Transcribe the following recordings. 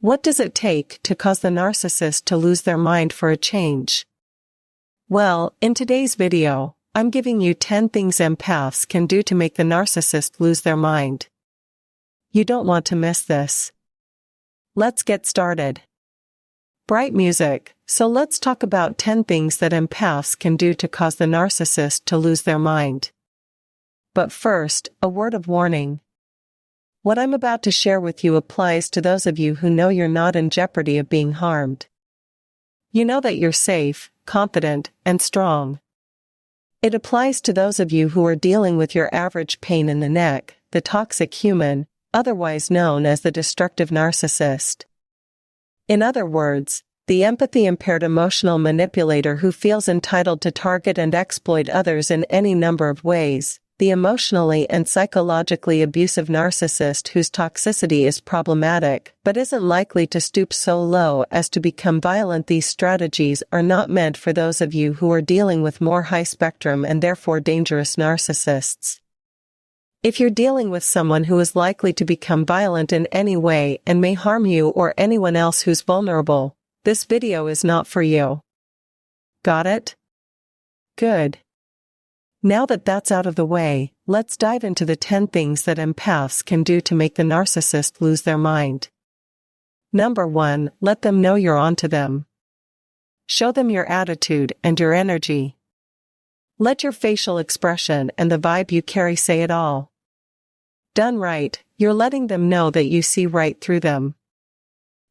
What does it take to cause the narcissist to lose their mind for a change? Well, in today's video, I'm giving you 10 things empaths can do to make the narcissist lose their mind. You don't want to miss this. Let's get started. Bright music. So let's talk about 10 things that empaths can do to cause the narcissist to lose their mind. But first, a word of warning. What I'm about to share with you applies to those of you who know you're not in jeopardy of being harmed. You know that you're safe, confident, and strong. It applies to those of you who are dealing with your average pain in the neck, the toxic human, otherwise known as the destructive narcissist. In other words, the empathy-impaired emotional manipulator who feels entitled to target and exploit others in any number of ways, the emotionally and psychologically abusive narcissist whose toxicity is problematic but isn't likely to stoop so low as to become violent. These strategies are not meant for those of you who are dealing with more high-spectrum and therefore dangerous narcissists. If you're dealing with someone who is likely to become violent in any way and may harm you or anyone else who's vulnerable, this video is not for you. Got it? Good. Now that that's out of the way, let's dive into the 10 things that empaths can do to make the narcissist lose their mind. Number 1, let them know you're onto them. Show them your attitude and your energy. Let your facial expression and the vibe you carry say it all. Done right, you're letting them know that you see right through them.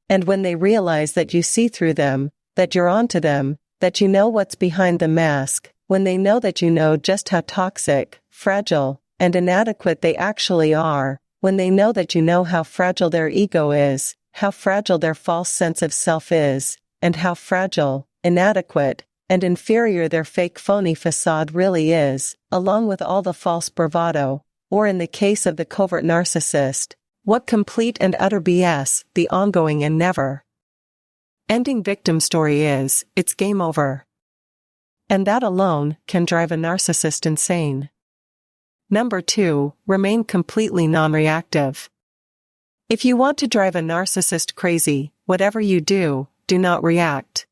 And when they realize that you see through them, that you're onto them, that you know what's behind the mask, when they know that you know just how toxic, fragile, and inadequate they actually are, when they know that you know how fragile their ego is, how fragile their false sense of self is, and how fragile, inadequate, and inferior their fake phony facade really is, along with all the false bravado, or in the case of the covert narcissist, what complete and utter BS the ongoing and never ending victim story is, it's game over. And that alone can drive a narcissist insane. Number 2, remain completely non-reactive. If you want to drive a narcissist crazy, whatever you do, do not react.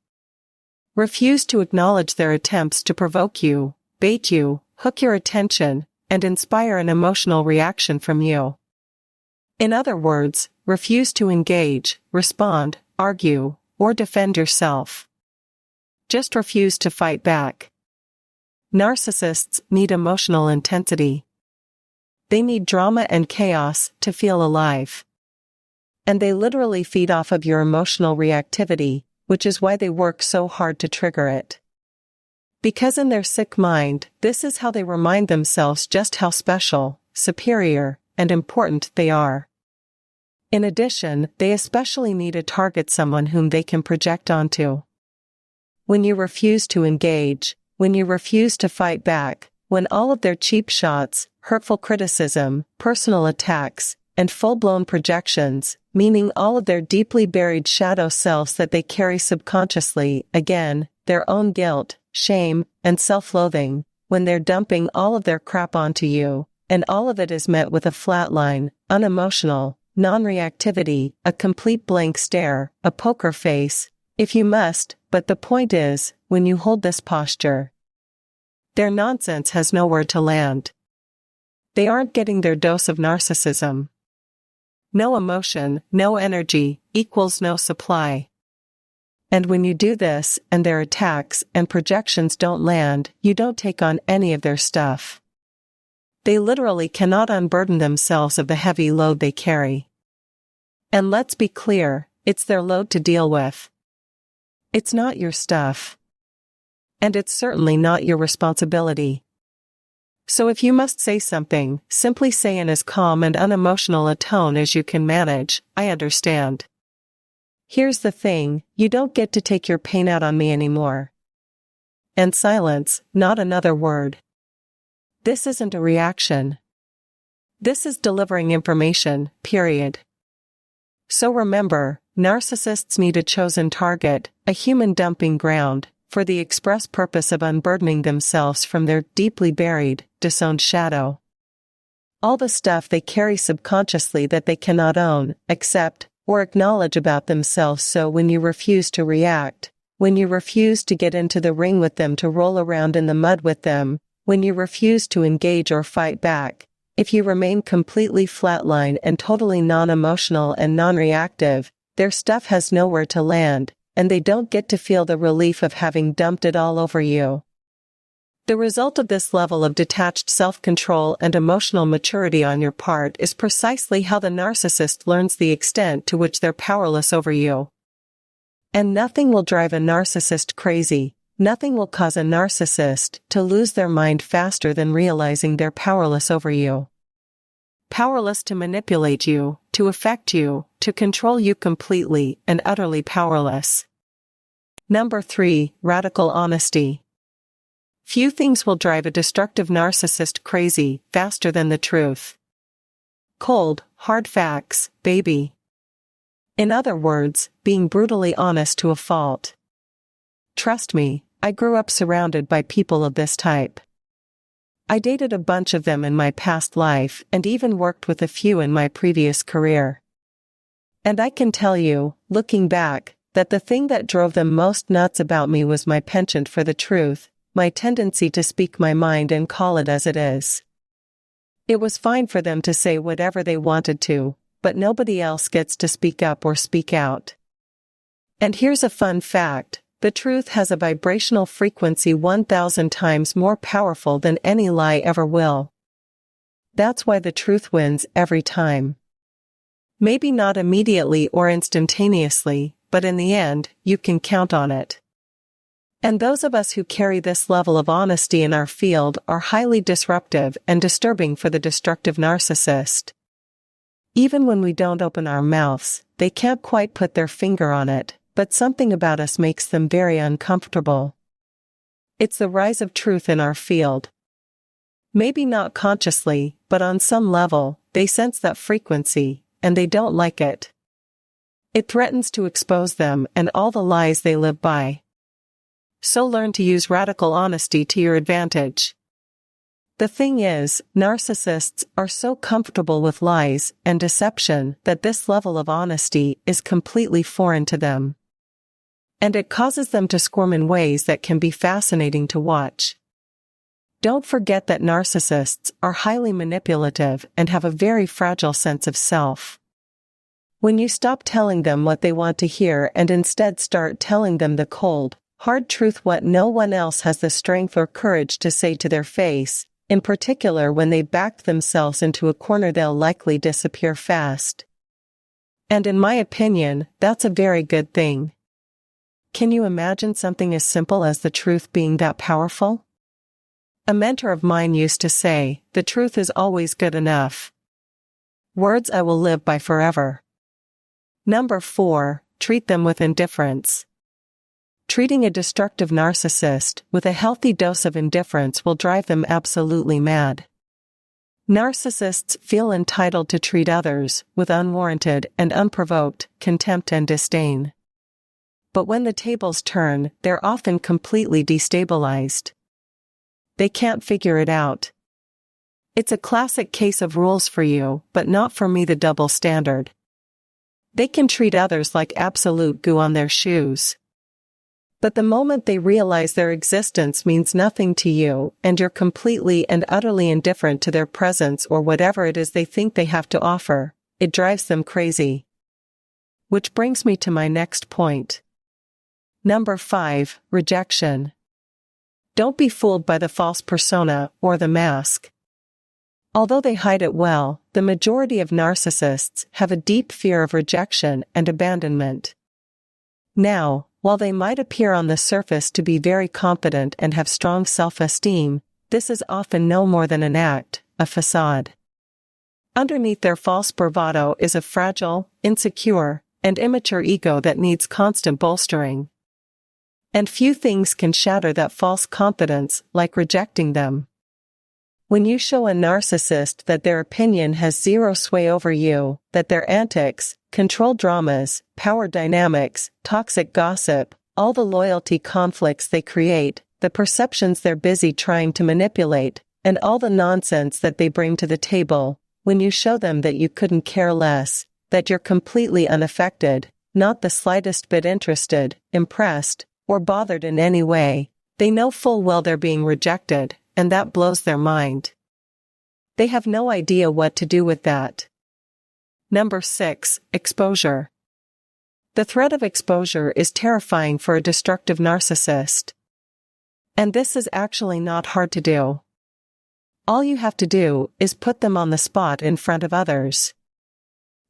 Refuse to acknowledge their attempts to provoke you, bait you, hook your attention, and inspire an emotional reaction from you. In other words, refuse to engage, respond, argue, or defend yourself. Just refuse to fight back. Narcissists need emotional intensity. They need drama and chaos to feel alive. And they literally feed off of your emotional reactivity, which is why they work so hard to trigger it. Because in their sick mind, this is how they remind themselves just how special, superior, and important they are. In addition, they especially need to target someone whom they can project onto. When you refuse to engage, when you refuse to fight back, when all of their cheap shots, hurtful criticism, personal attacks, and full-blown projections, meaning all of their deeply buried shadow selves that they carry subconsciously, again, their own guilt, shame, and self-loathing, when they're dumping all of their crap onto you, and all of it is met with a flatline, unemotional, non-reactivity, a complete blank stare, a poker face, if you must, but the point is, when you hold this posture, their nonsense has nowhere to land. They aren't getting their dose of narcissism. No emotion, no energy, equals no supply. And when you do this, and their attacks and projections don't land, you don't take on any of their stuff. They literally cannot unburden themselves of the heavy load they carry. And let's be clear, it's their load to deal with. It's not your stuff. And it's certainly not your responsibility. So if you must say something, simply say in as calm and unemotional a tone as you can manage, I understand. Here's the thing, you don't get to take your pain out on me anymore. And silence, not another word. This isn't a reaction. This is delivering information, period. So remember, narcissists need a chosen target, a human dumping ground, for the express purpose of unburdening themselves from their deeply buried, disowned shadow. All the stuff they carry subconsciously that they cannot own, accept, or acknowledge about themselves. So when you refuse to react, when you refuse to get into the ring with them, to roll around in the mud with them, when you refuse to engage or fight back, if you remain completely flatline and totally non-emotional and non-reactive, their stuff has nowhere to land, and they don't get to feel the relief of having dumped it all over you. The result of this level of detached self-control and emotional maturity on your part is precisely how the narcissist learns the extent to which they're powerless over you. And nothing will drive a narcissist crazy, nothing will cause a narcissist to lose their mind faster than realizing they're powerless over you. Powerless to manipulate you, to affect you, to control you completely and utterly powerless. Number 3, radical honesty. Few things will drive a destructive narcissist crazy faster than the truth. Cold, hard facts, baby. In other words, being brutally honest to a fault. Trust me, I grew up surrounded by people of this type. I dated a bunch of them in my past life and even worked with a few in my previous career. And I can tell you, looking back, that the thing that drove them most nuts about me was my penchant for the truth, my tendency to speak my mind and call it as it is. It was fine for them to say whatever they wanted to, but nobody else gets to speak up or speak out. And here's a fun fact, the truth has a vibrational frequency 1,000 times more powerful than any lie ever will. That's why the truth wins every time. Maybe not immediately or instantaneously, but in the end, you can count on it. And those of us who carry this level of honesty in our field are highly disruptive and disturbing for the destructive narcissist. Even when we don't open our mouths, they can't quite put their finger on it, but something about us makes them very uncomfortable. It's the rise of truth in our field. Maybe not consciously, but on some level, they sense that frequency, and they don't like it. It threatens to expose them and all the lies they live by. So learn to use radical honesty to your advantage. The thing is, narcissists are so comfortable with lies and deception that this level of honesty is completely foreign to them. And it causes them to squirm in ways that can be fascinating to watch. Don't forget that narcissists are highly manipulative and have a very fragile sense of self. When you stop telling them what they want to hear and instead start telling them the cold, hard truth, what no one else has the strength or courage to say to their face, in particular when they backed themselves into a corner, they'll likely disappear fast. And in my opinion, that's a very good thing. Can you imagine something as simple as the truth being that powerful? A mentor of mine used to say, "The truth is always good enough." Words I will live by forever. Number 4, treat them with indifference. Treating a destructive narcissist with a healthy dose of indifference will drive them absolutely mad. Narcissists feel entitled to treat others with unwarranted and unprovoked contempt and disdain. But when the tables turn, they're often completely destabilized. They can't figure it out. It's a classic case of rules for you, but not for me, the double standard. They can treat others like absolute goo on their shoes. But the moment they realize their existence means nothing to you, and you're completely and utterly indifferent to their presence or whatever it is they think they have to offer, it drives them crazy. Which brings me to my next point. Number 5, rejection. Don't be fooled by the false persona or the mask. Although they hide it well, the majority of narcissists have a deep fear of rejection and abandonment. Now, while they might appear on the surface to be very confident and have strong self-esteem, this is often no more than an act, a facade. Underneath their false bravado is a fragile, insecure, and immature ego that needs constant bolstering. And few things can shatter that false confidence like rejecting them. When you show a narcissist that their opinion has zero sway over you, that their antics, control dramas, power dynamics, toxic gossip, all the loyalty conflicts they create, the perceptions they're busy trying to manipulate, and all the nonsense that they bring to the table, when you show them that you couldn't care less, that you're completely unaffected, not the slightest bit interested, impressed, or bothered in any way. They know full well they're being rejected, and that blows their mind. They have no idea what to do with that. Number 6, exposure. The threat of exposure is terrifying for a destructive narcissist. And this is actually not hard to do. All you have to do is put them on the spot in front of others.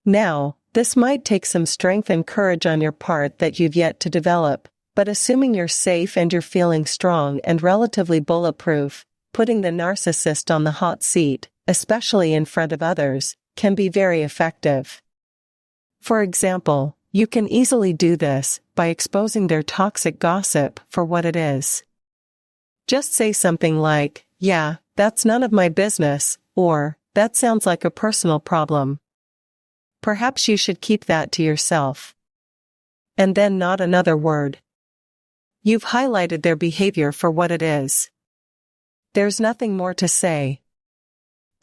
Now, this might take some strength and courage on your part that you've yet to develop, but assuming you're safe and you're feeling strong and relatively bulletproof, putting the narcissist on the hot seat, especially in front of others, can be very effective. For example, you can easily do this by exposing their toxic gossip for what it is. Just say something like, "Yeah, that's none of my business," or, "That sounds like a personal problem. Perhaps you should keep that to yourself." And then not another word. You've highlighted their behavior for what it is. There's nothing more to say.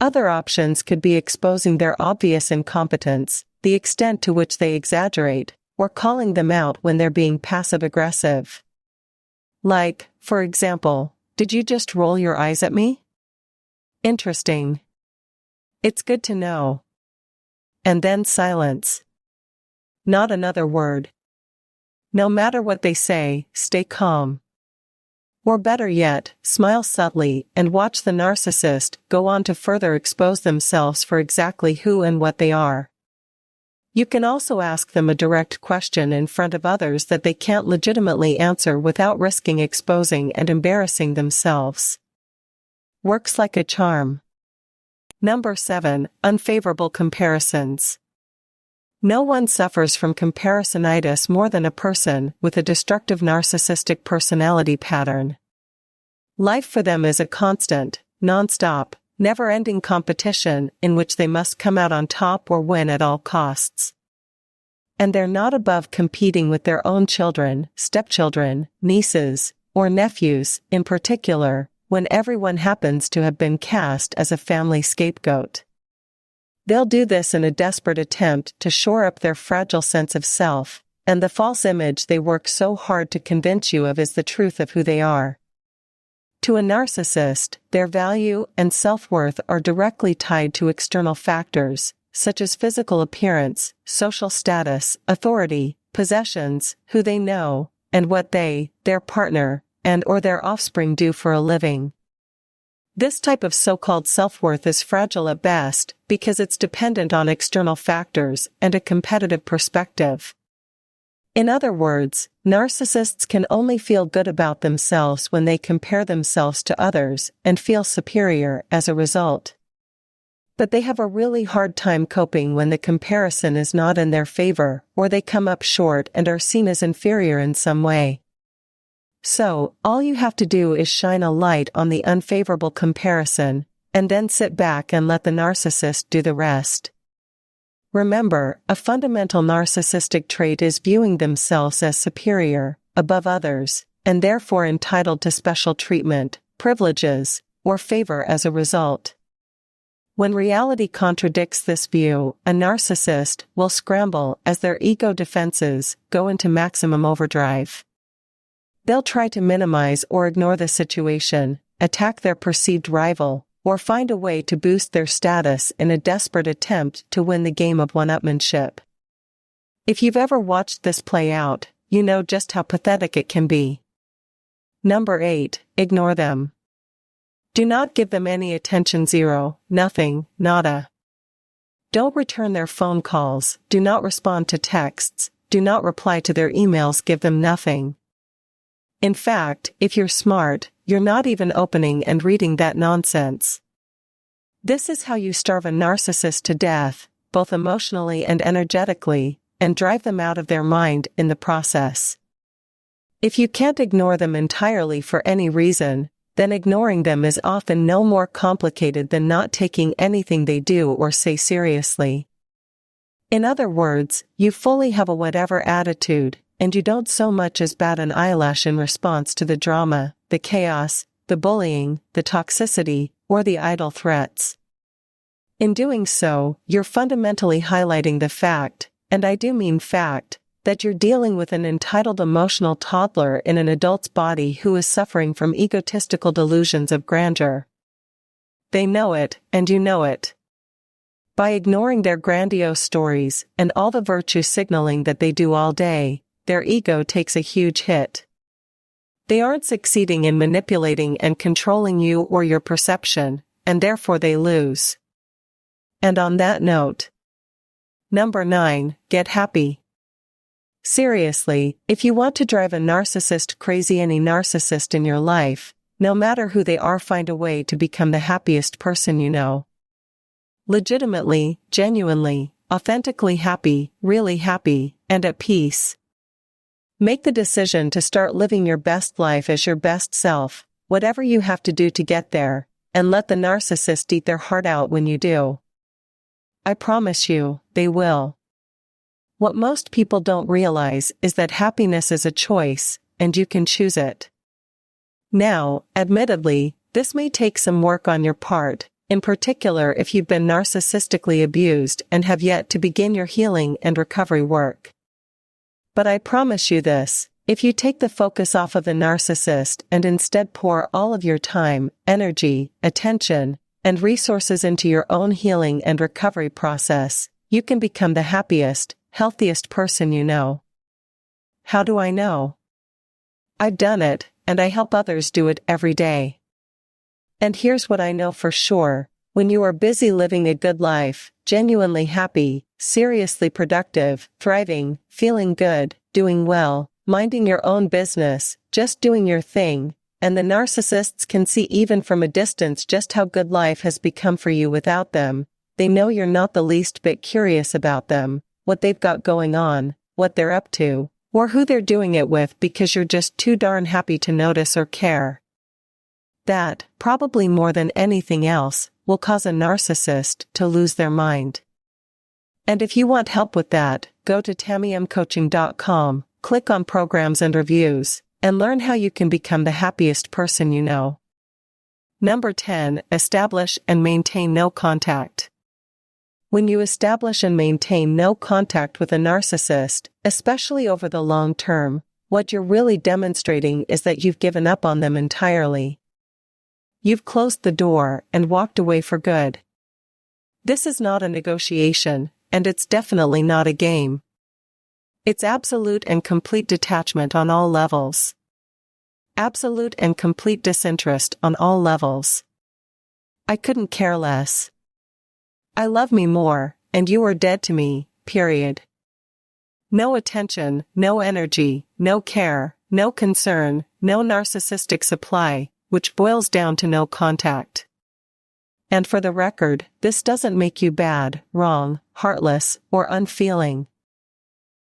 Other options could be exposing their obvious incompetence, the extent to which they exaggerate, or calling them out when they're being passive-aggressive. Like, for example, "Did you just roll your eyes at me? Interesting. It's good to know." And then silence. Not another word. No matter what they say, stay calm. Or better yet, smile subtly and watch the narcissist go on to further expose themselves for exactly who and what they are. You can also ask them a direct question in front of others that they can't legitimately answer without risking exposing and embarrassing themselves. Works like a charm. Number 7, unfavorable comparisons. No one suffers from comparisonitis more than a person with a destructive narcissistic personality pattern. Life for them is a constant, non-stop, never-ending competition in which they must come out on top or win at all costs. And they're not above competing with their own children, stepchildren, nieces, or nephews, in particular, when everyone happens to have been cast as a family scapegoat. They'll do this in a desperate attempt to shore up their fragile sense of self, and the false image they work so hard to convince you of is the truth of who they are. To a narcissist, their value and self-worth are directly tied to external factors, such as physical appearance, social status, authority, possessions, who they know, and what they, their partner, and/or their offspring do for a living. This type of so-called self-worth is fragile at best because it's dependent on external factors and a competitive perspective. In other words, narcissists can only feel good about themselves when they compare themselves to others and feel superior as a result. But they have a really hard time coping when the comparison is not in their favor or they come up short and are seen as inferior in some way. So, all you have to do is shine a light on the unfavorable comparison, and then sit back and let the narcissist do the rest. Remember, a fundamental narcissistic trait is viewing themselves as superior, above others, and therefore entitled to special treatment, privileges, or favor as a result. When reality contradicts this view, a narcissist will scramble as their ego defenses go into maximum overdrive. They'll try to minimize or ignore the situation, attack their perceived rival, or find a way to boost their status in a desperate attempt to win the game of one-upmanship. If you've ever watched this play out, you know just how pathetic it can be. Number 8, ignore them. Do not give them any attention. 0, nothing, nada. Don't return their phone calls, do not respond to texts, do not reply to their emails. Give them nothing. In fact, if you're smart, you're not even opening and reading that nonsense. This is how you starve a narcissist to death, both emotionally and energetically, and drive them out of their mind in the process. If you can't ignore them entirely for any reason, then ignoring them is often no more complicated than not taking anything they do or say seriously. In other words, you fully have a whatever attitude, and you don't so much as bat an eyelash in response to the drama, the chaos, the bullying, the toxicity, or the idle threats. In doing so, you're fundamentally highlighting the fact, and I do mean fact, that you're dealing with an entitled emotional toddler in an adult's body who is suffering from egotistical delusions of grandeur. They know it, and you know it. By ignoring their grandiose stories and all the virtue signaling that they do all day, their ego takes a huge hit. They aren't succeeding in manipulating and controlling you or your perception, and therefore they lose. And on that note, number 9, get happy. Seriously, if you want to drive a narcissist crazy, any narcissist in your life, no matter who they are, find a way to become the happiest person you know. Legitimately, genuinely, authentically happy, really happy, and at peace. Make the decision to start living your best life as your best self, whatever you have to do to get there, and let the narcissist eat their heart out when you do. I promise you, they will. What most people don't realize is that happiness is a choice, and you can choose it. Now, admittedly, this may take some work on your part, in particular if you've been narcissistically abused and have yet to begin your healing and recovery work. But I promise you this, if you take the focus off of the narcissist and instead pour all of your time, energy, attention, and resources into your own healing and recovery process, you can become the happiest, healthiest person you know. How do I know? I've done it, and I help others do it every day. And here's what I know for sure: when you are busy living a good life, genuinely happy, seriously productive, thriving, feeling good, doing well, minding your own business, just doing your thing, and the narcissists can see even from a distance just how good life has become for you without them, they know you're not the least bit curious about them, what they've got going on, what they're up to, or who they're doing it with, because you're just too darn happy to notice or care. That, probably more than anything else, will cause a narcissist to lose their mind. And if you want help with that, go to tammymcoaching.com, click on Programs and Reviews, and learn how you can become the happiest person you know. Number 10, establish and maintain no contact. When you establish and maintain no contact with a narcissist, especially over the long term, what you're really demonstrating is that you've given up on them entirely. You've closed the door and walked away for good. This is not a negotiation, and it's definitely not a game. It's absolute and complete detachment on all levels. Absolute and complete disinterest on all levels. I couldn't care less. I love me more, and you are dead to me, period. No attention, no energy, no care, no concern, no narcissistic supply, which boils down to no contact. And for the record, this doesn't make you bad, wrong, heartless, or unfeeling.